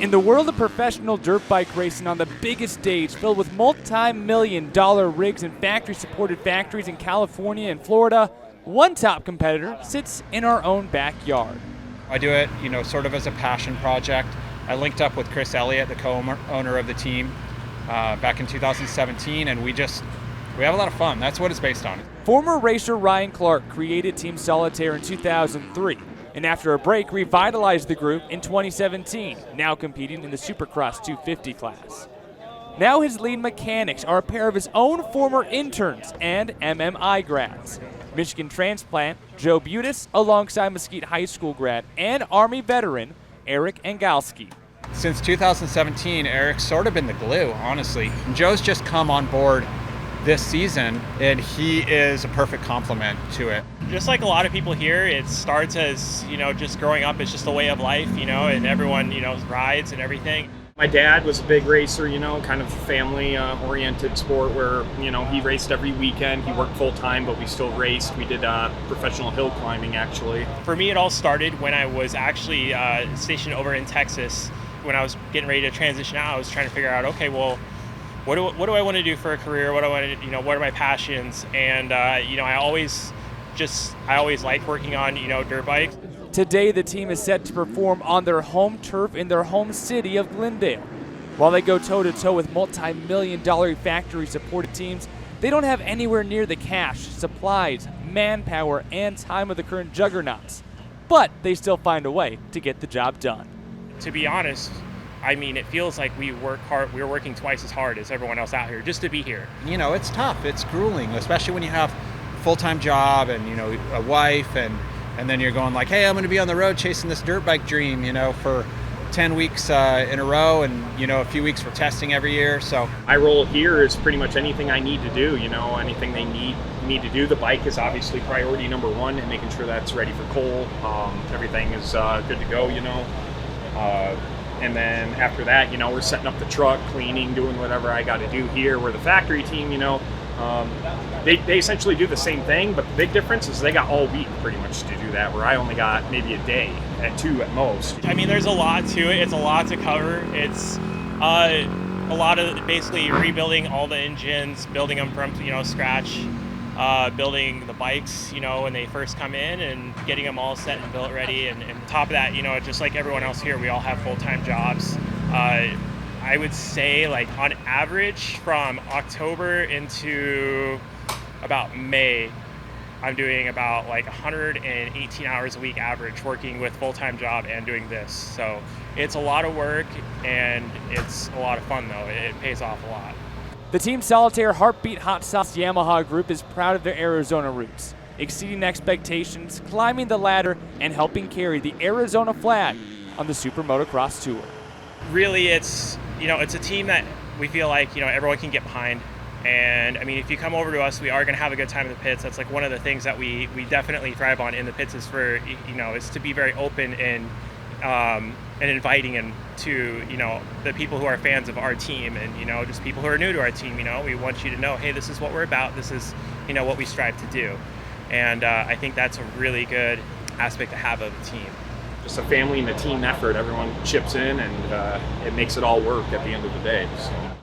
In the world of professional dirt bike racing on the biggest stage filled with multi-million-dollar rigs and factory-supported factories in California and Florida, one top competitor sits in our own backyard. I do it, sort of as a passion project. I linked up with Chris Elliott, the co-owner of the team, back in 2017, and we have a lot of fun. That's what it's based on. Former racer Ryan Clark created Team Solitaire in 2003, and after a break revitalized the group in 2017, now competing in the Supercross 250 class. Now his lead mechanics are a pair of his own former interns and MMI grads. Michigan transplant Joe Butis alongside Mesquite High School grad and Army veteran Eric Angalski. Since 2017, Eric's sort of been the glue, honestly. And Joe's just come on board this season, and he is a perfect complement to it. Just like a lot of people here, it starts as, just growing up, it's just a way of life, and everyone, rides and everything. My dad was a big racer, kind of family-oriented sport where, he raced every weekend. He worked full-time, but we still raced. We did professional hill climbing, actually. For me, it all started when I was actually stationed over in Texas. When I was getting ready to transition out, I was trying to figure out, okay, well, what do I want to do for a career? What are my passions? And I always liked working on dirt bikes. Today, the team is set to perform on their home turf in their home city of Glendale. While they go toe-to-toe with multi-million-dollar factory-supported teams, they don't have anywhere near the cash, supplies, manpower, and time of the current juggernauts. But they still find a way to get the job done. To be honest, it feels like we work hard. We're working twice as hard as everyone else out here just to be here. It's tough. It's grueling, especially when you have a full-time job and, a wife and then you're going like, hey, I'm going to be on the road chasing this dirt bike dream, for 10 weeks in a row and, a few weeks for testing every year. So my role here is pretty much anything I need to do, anything they need to do. The bike is obviously priority number one and making sure that's ready for coal. Everything is good to go, and then after that, we're setting up the truck, cleaning, doing whatever I got to do here. We're the factory team, they essentially do the same thing, but the big difference is they got all week pretty much to do that, where I only got maybe a day and two at most. There's a lot to it. It's a lot to cover. It's a lot of basically rebuilding all the engines, building them from scratch, building the bikes when they first come in and getting them all set and built ready. And on top of that, just like everyone else here, we all have full-time jobs. I would say on average from October into about May, I'm doing about 118 hours a week average working with full-time job and doing this. So it's a lot of work and it's a lot of fun though. It pays off a lot. The Team Solitaire Heartbeat Hot Sauce Yamaha group is proud of their Arizona roots, exceeding expectations, climbing the ladder, and helping carry the Arizona flag on the Super Motocross Tour. Really, it's a team that we feel like everyone can get behind. And if you come over to us, we are going to have a good time in the pits. That's one of the things that we definitely thrive on in the pits is for is to be very open and inviting and to the people who are fans of our team and just people who are new to our team. We want you to know, hey, this is what we're about. This is what we strive to do. And I think that's a really good aspect to have of the team. Just a family and a team effort. Everyone chips in and it makes it all work at the end of the day. So.